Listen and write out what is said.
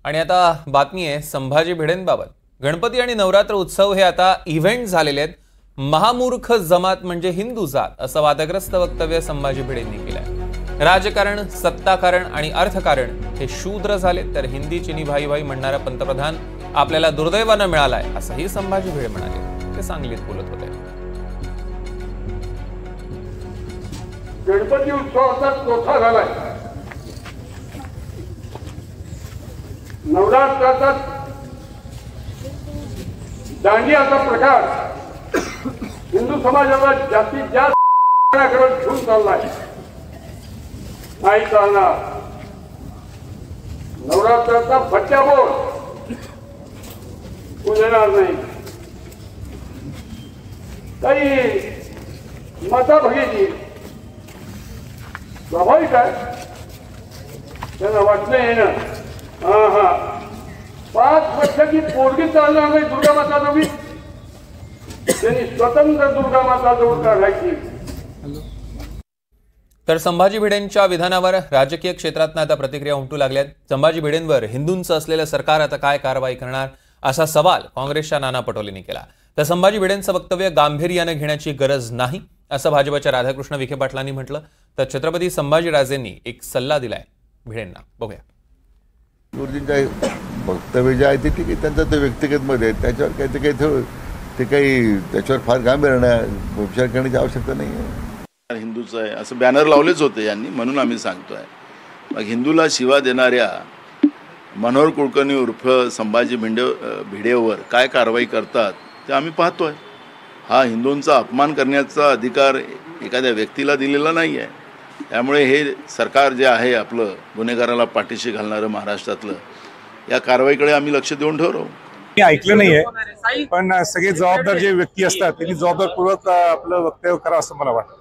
आणि आता बातमी आहे संभाजी भिडेंबाबत। गणपती आणि नवरात्र उत्सव हे आता इव्हेंट झालेले आहेत। महामूर्ख जमात म्हणजे हिंदू जात असं वादग्रस्त वक्तव्य संभाजी भिडेंनी केलंय। राजकारण, सत्ताकारण आणि अर्थकारण हे शूद्र झाले तर हिंदी चिनी भाई भाई म्हणणारा पंतप्रधान आपल्याला दुर्दैवाने मिळालाय असंही संभाजी भिडे म्हणाले। ते सांगलीत बोलत होते। गणपती उत्सवाचा चौथा झालाय, नवरात्राचा दांडियाचा प्रकार हिंदू समाजाला जास्तीत जास्त घेऊन चाललाय। नाही चालणार। नवरात्राचा भट्ट्या बोल देणार नाही। काही मताभगेची स्वाभाविक आहे, त्यांना वाटणं येणं। हा 5 वर्षाची पोरगी चालणार नाही दुर्गा माता जवळ, त्यांनी स्वतंत्र दुर्गा माता जवळ काढायची। तर संभाजी भिडेंच्या विधानावर राजकीय क्षेत्रात आता प्रतिक्रिया उमटू लागल्यात। संभाजी भिडेंवर हिंदूंचं असलेलं सरकार आता काय कारवाई करणार असा सवाल काँग्रेसच्या नाना पटोलेंनी केला। तर संभाजी भिडेंचं वक्तव्य गांभीर्याने घेण्याची गरज नाही असं भाजपच्या राधाकृष्ण विखे पाटलांनी म्हटलं। तर छत्रपती संभाजीराजेंनी एक सल्ला दिलाय भिडेंना, बघूया। वक्तव्य जे आहे ते ठीक आहे, त्यांचं ते व्यक्तिगत मध्ये त्याच्यावर काही त्याच्यावर फार गांभीर्याने विचार करण्याची आवश्यकता नाही आहे। हिंदूचं आहे असं बॅनर लावलेच होते यांनी, म्हणून आम्ही सांगतोय। मग हिंदूला शिवा देणाऱ्या मनोहर कुलकर्णी उर्फ संभाजी भिडेवर काय कारवाई करतात ते आम्ही पाहतोय। हा हिंदूंचा अपमान करण्याचा अधिकार एखाद्या व्यक्तीला दिलेला नाही आहे। त्यामुळे हे सरकार जे आहे आपलं गुन्हेगाराला पाठीशी घालणारं महाराष्ट्रातलं, या कारवाईकडे आम्ही लक्ष देऊन ठेवू। मी ऐकलं नाहीये, पण सगळे जबाबदार जे व्यक्ती असतात त्यांनी जबाबदारपूर्वक आपलं वक्तव्य करावं असं मला वाटतं।